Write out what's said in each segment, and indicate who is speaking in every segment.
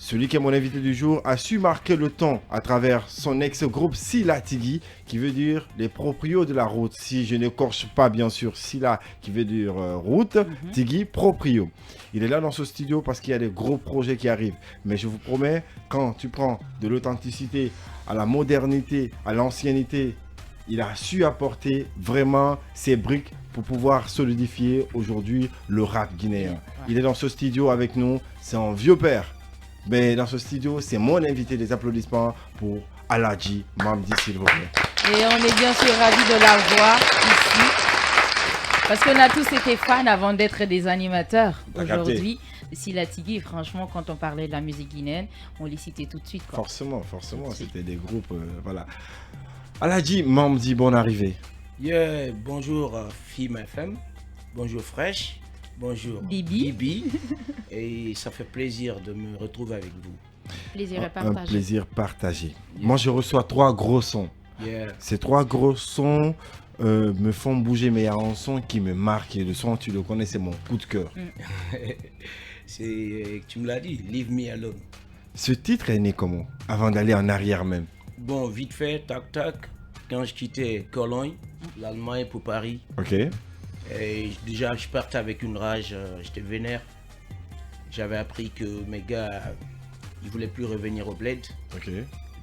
Speaker 1: Celui qui est mon invité du jour a su marquer le temps à travers son ex-groupe Silla Tigui, qui veut dire les proprios de la route. Si je n'écorche pas, bien sûr, Silla qui veut dire route, Tigui, proprio. Il est là dans ce studio parce qu'il y a des gros projets qui arrivent. Mais je vous promets, quand tu prends de l'authenticité à la modernité, à l'ancienneté, il a su apporter vraiment ses briques pour pouvoir solidifier aujourd'hui le rap guinéen. Il est dans ce studio avec nous, c'est un vieux père. Mais dans ce studio, c'est mon invité. Des applaudissements pour Aladji Mamdi, s'il vous plaît.
Speaker 2: Et on est bien sûr ravis de la voir ici. Parce qu'on a tous été fans avant d'être des animateurs. Aujourd'hui, Silla Tigui, franchement, quand on parlait de la musique guinéenne, on les citait tout de suite. Quoi.
Speaker 1: Forcément, c'était des groupes, voilà. Aladji Mamdi, bonne arrivée.
Speaker 3: Yeah, bonjour Fim FM, bonjour Fresh, bonjour Bibi. Et ça fait plaisir de me retrouver avec vous.
Speaker 2: Plaisir à partager.
Speaker 1: Un plaisir partagé. Yeah. Moi, je reçois 3 gros sons.
Speaker 3: Yeah.
Speaker 1: Ces 3 gros sons me font bouger, mais il y a un son qui me marque. Et le son, tu le connais, c'est mon coup de cœur.
Speaker 3: Tu me l'as dit, Leave Me Alone.
Speaker 1: Ce titre est né comment? Avant d'aller en arrière même.
Speaker 3: Bon, vite fait, tac tac. Quand je quittais Cologne, l'Allemagne pour Paris.
Speaker 1: Ok.
Speaker 3: Et déjà, je partais avec une rage, j'étais vénère. J'avais appris que mes gars, ils voulaient plus revenir au bled.
Speaker 1: Ok.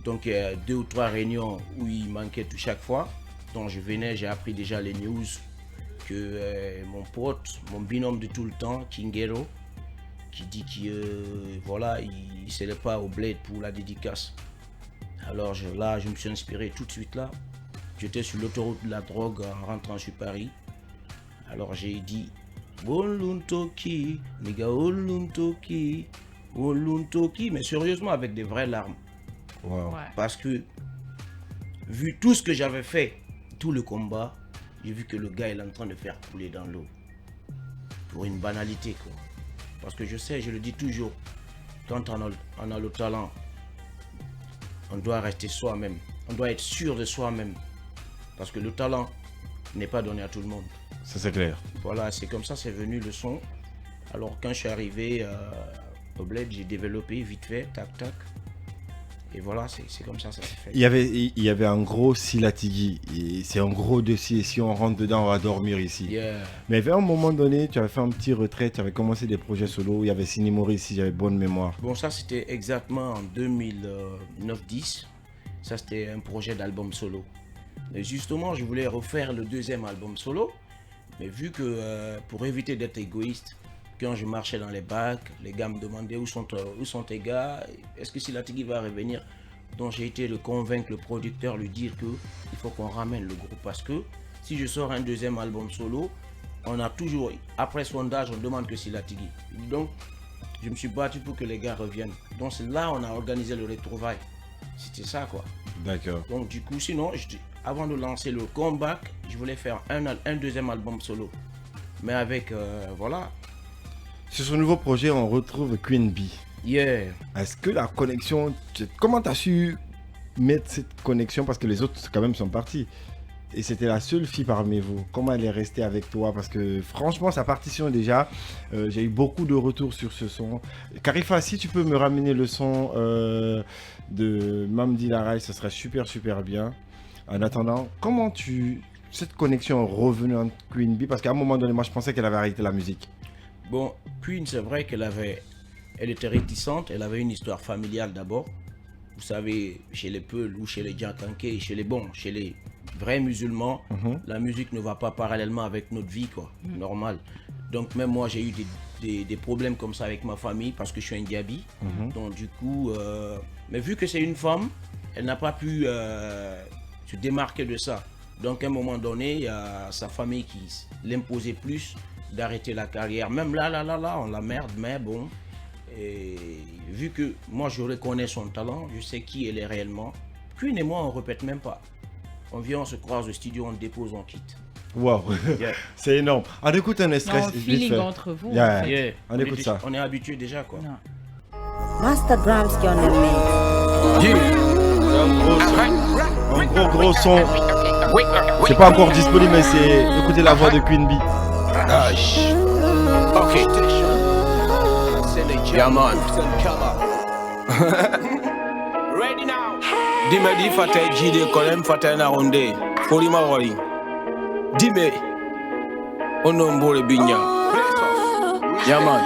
Speaker 3: Donc, il y a 2 ou 3 réunions où ils manquaient tout chaque fois. Donc, je venais, j'ai appris déjà les news que mon pote, mon binôme de tout le temps, Kingero, qui dit qu'il voilà, il ne serait pas au bled pour la dédicace. Alors là, je me suis inspiré tout de suite là. J'étais sur l'autoroute de la drogue en rentrant sur Paris. Alors j'ai dit Oluntoki, Niga Oluntoki, Oluntoki, mais sérieusement avec des vraies larmes.
Speaker 1: Wow.
Speaker 2: Ouais.
Speaker 3: Parce que vu tout ce que j'avais fait, tout le combat, j'ai vu que le gars est en train de faire couler dans l'eau. Pour une banalité quoi. Parce que je sais, je le dis toujours, quand on a le talent, on doit rester soi-même. On doit être sûr de soi-même. Parce que le talent n'est pas donné à tout le monde.
Speaker 1: Ça, c'est clair.
Speaker 3: Voilà, c'est comme ça, c'est venu le son. Alors, quand je suis arrivé au bled, j'ai développé vite fait, tac, tac. Et voilà, c'est comme ça, ça s'est fait.
Speaker 1: Il y avait un gros Silla Tigui. C'est un gros dossier. Si on rentre dedans, on va dormir ici.
Speaker 3: Yeah.
Speaker 1: Mais à un moment donné, tu avais fait un petit retrait. Tu avais commencé des projets solo. Il y avait Sini Maurice, si j'avais bonne mémoire.
Speaker 3: Bon, ça, c'était exactement en 2009-10. Ça, c'était un projet d'album solo. Et justement, je voulais refaire le 2e album solo. Mais vu que, pour éviter d'être égoïste, quand je marchais dans les bacs, les gars me demandaient où sont tes gars, est-ce que Silla Tigui va revenir? Donc j'ai été le convaincre le producteur, lui dire qu'il faut qu'on ramène le groupe parce que si je sors un 2e album solo, on a toujours, après sondage, on demande que Silla Tigui. Donc je me suis battu pour que les gars reviennent. Donc c'est là on a organisé le retrouvaille. C'était ça quoi.
Speaker 1: D'accord.
Speaker 3: Donc du coup, sinon, avant de lancer le comeback, je voulais faire un 2e album solo. Mais avec, voilà.
Speaker 1: Sur ce nouveau projet, on retrouve Queen Bee.
Speaker 3: Yeah.
Speaker 1: Est-ce que la connexion... Comment tu as su mettre cette connexion? Parce que les autres, quand même, sont partis. Et c'était la seule fille parmi vous. Comment elle est restée avec toi? Parce que franchement, sa partition déjà, j'ai eu beaucoup de retours sur ce son. Karifa, si tu peux me ramener le son de Mamdi Laray, ce serait super bien. En attendant, comment cette connexion est revenue entre Queen Bee? Parce qu'à un moment donné, moi, je pensais qu'elle avait arrêté la musique.
Speaker 3: Bon, Queen, c'est vrai elle était réticente, elle avait une histoire familiale d'abord. Vous savez, chez les Peuls ou chez les Djankanké, chez les vrais musulmans, la musique ne va pas parallèlement avec notre vie, quoi, normal. Donc même moi, j'ai eu des problèmes comme ça avec ma famille parce que je suis un diaby. Donc du coup, mais vu que c'est une femme, elle n'a pas pu se démarquer de ça. Donc à un moment donné, il y a sa famille qui l'imposait plus d'arrêter la carrière. Même là, on la merde, mais bon. Et vu que moi je reconnais son talent, je sais qui elle est réellement. Queen et moi on répète même pas. On vient, on se croise au studio, on dépose, on quitte.
Speaker 1: Waouh,
Speaker 3: Yeah.
Speaker 1: c'est énorme. On écoute un extrait.
Speaker 2: Non, feeling entre vous.
Speaker 1: Yeah.
Speaker 2: En fait.
Speaker 3: Yeah.
Speaker 1: On écoute ça.
Speaker 3: On est habitué déjà quoi.
Speaker 2: Non.
Speaker 4: Master Grams qui en est
Speaker 1: Un gros son. C'est pas encore disponible, mais c'est écoutez la voix de Queen Bee.
Speaker 3: Ok. Yeah man. Ready now. Dime di fate jide kolem fate na ronde. Foli ma wali. Dime. Onombole binya. Yeah man.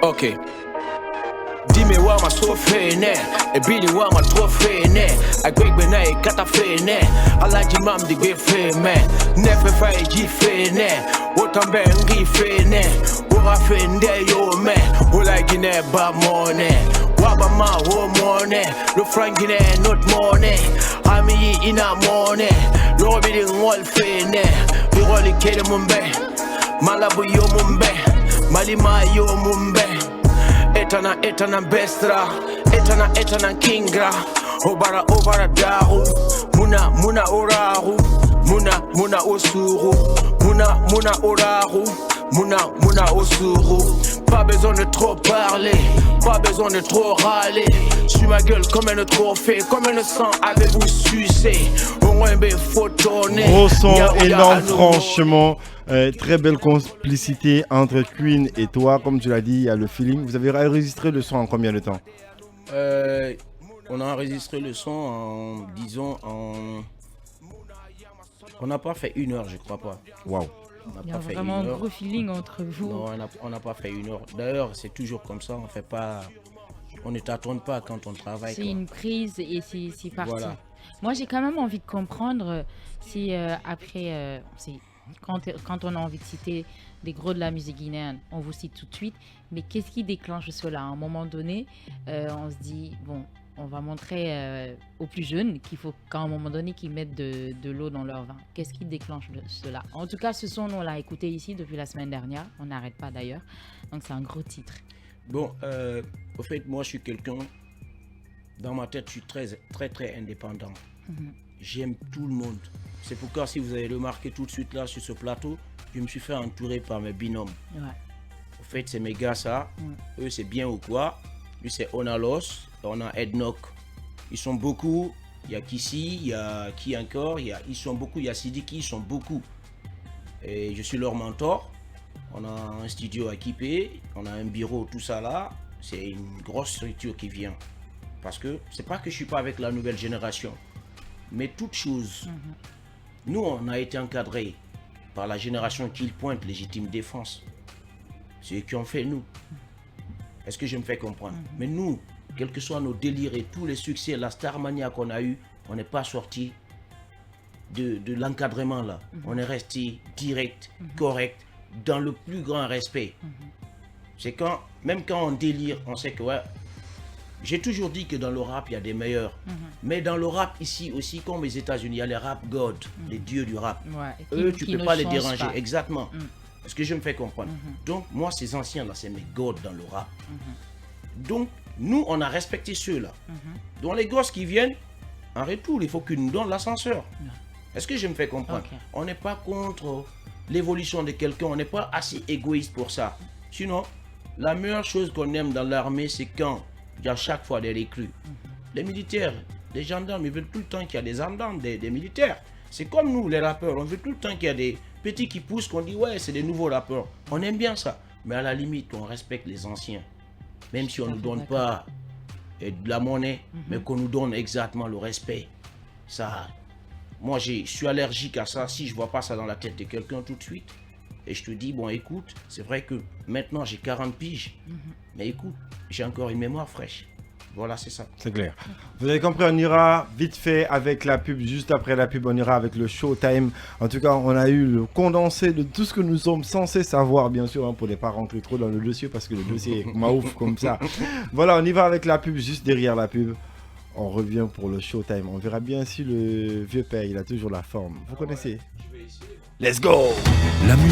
Speaker 3: Okay. Dime wa ma so fene. E bini wa ma tro fene. A gwek bena e kata fene. Alaji mam di gwe fene. Nefe fa e ji fene. Wotambe ngi fene. Wora fende yo me. Ola gine ba mone. Waba ma wo mone. Lo frangine not mone. Ami yi ina mone. Lo bi di ngol fene. Bi roli kede mumbe. Malabu yo mumbe. Malima yo mumbe. Etana bestra. Etana kingra. Obara daru. Muna oraru. Muna osuru. Muna oraru. Muna osuru. Pas besoin de trop parler, pas besoin de trop râler. Sur ma gueule comme un trophée, comme un sang avez-vous sucé. Au moins ben faut tourner.
Speaker 1: Gros son énorme franchement. Très belle complicité entre Queen et toi, comme tu l'as dit, il y a le feeling. Vous avez enregistré le son en combien de temps?
Speaker 3: On a enregistré le son en, disons, on n'a pas fait 1 heure, je crois pas.
Speaker 1: Waouh.
Speaker 2: Il y a vraiment un gros feeling entre vous.
Speaker 3: Non, on n'a pas fait 1 heure. D'ailleurs, c'est toujours comme ça, on ne tâtonne pas quand on travaille.
Speaker 2: C'est une prise et c'est parti.
Speaker 3: Voilà.
Speaker 2: Moi, j'ai quand même envie de comprendre si après, quand on a envie de citer des gros de la musique guinéenne, on vous cite tout de suite. Mais qu'est-ce qui déclenche cela? À un moment donné, on se dit, bon, on va montrer aux plus jeunes qu'il faut qu'à un moment donné qu'ils mettent de l'eau dans leur vin. Qu'est-ce qui déclenche cela? En tout cas, ce son, on l'a écouté ici depuis la semaine dernière. On n'arrête pas d'ailleurs. Donc, c'est un gros titre.
Speaker 3: Bon, au fait, moi, je suis quelqu'un, dans ma tête, je suis très indépendant. J'aime tout le monde. C'est pourquoi, si vous avez remarqué tout de suite là, sur ce plateau, je me suis fait entourer par mes binômes.
Speaker 2: Ouais.
Speaker 3: Au fait, c'est mes gars, ça. Eux, c'est bien ou quoi. Lui, c'est Onalos. On a Ednock. Ils sont beaucoup. Il y a Kissi, il y a qui encore. Ils sont beaucoup. Il y a Sidiki, ils sont beaucoup. Et je suis leur mentor. On a un studio équipé. On a un bureau, tout ça là. C'est une grosse structure qui vient. Parce que c'est pas que je suis pas avec la nouvelle génération. Mais toute chose. Nous, on a été encadrés par la génération qui pointe légitime défense. C'est eux qui ont fait nous. Est-ce que je me fais comprendre? Mais nous, quels que soient nos délires et tous les succès, la Starmania qu'on a eu, on n'est pas sorti de l'encadrement là. On est resté direct, correct, dans le plus grand respect. C'est même quand on délire, on sait que ouais. J'ai toujours dit que dans le rap, il y a des meilleurs. Mais dans le rap ici aussi, comme aux États-Unis, il y a les rap gods, les dieux du rap.
Speaker 2: Ouais,
Speaker 3: eux, tu ne peux pas les déranger.
Speaker 2: Pas.
Speaker 3: Exactement. Est-ce que je me fais comprendre? Donc, moi, ces anciens-là, c'est mes gods dans le rap. Donc, nous, on a respecté ceux-là. Donc, les gosses qui viennent, en retour, il faut qu'ils nous donnent l'ascenseur. Est-ce que je me fais comprendre? On n'est pas contre l'évolution de quelqu'un, on n'est pas assez égoïste pour ça. Sinon, la meilleure chose qu'on aime dans l'armée, c'est quand il y a chaque fois des recrues. Les militaires, les gendarmes, ils veulent tout le temps qu'il y a des gendarmes, des militaires. C'est comme nous, les rappeurs, on veut tout le temps qu'il y a des petits qui poussent, qu'on dit ouais, c'est des nouveaux rappeurs. On aime bien ça. Mais à la limite, on respecte les anciens. Même si on ne nous donne pas de la monnaie, mais qu'on nous donne exactement le respect. Ça, moi, je suis allergique à ça. Si je ne vois pas ça dans la tête de quelqu'un tout de suite, et je te dis, bon, écoute, c'est vrai que maintenant, j'ai 40 piges. Mais écoute, j'ai encore une mémoire fraîche. Voilà, c'est ça.
Speaker 1: C'est clair. Vous avez compris, on ira vite fait avec la pub. Juste après la pub, on ira avec le Showtime. En tout cas, on a eu le condensé de tout ce que nous sommes censés savoir, bien sûr, hein, pour ne pas rentrer trop dans le dossier, parce que le dossier est maouf comme ça. Voilà, on y va avec la pub. Juste derrière la pub, on revient pour le Showtime. On verra bien si le vieux père, il a toujours la forme. Vous connaissez? Let's go!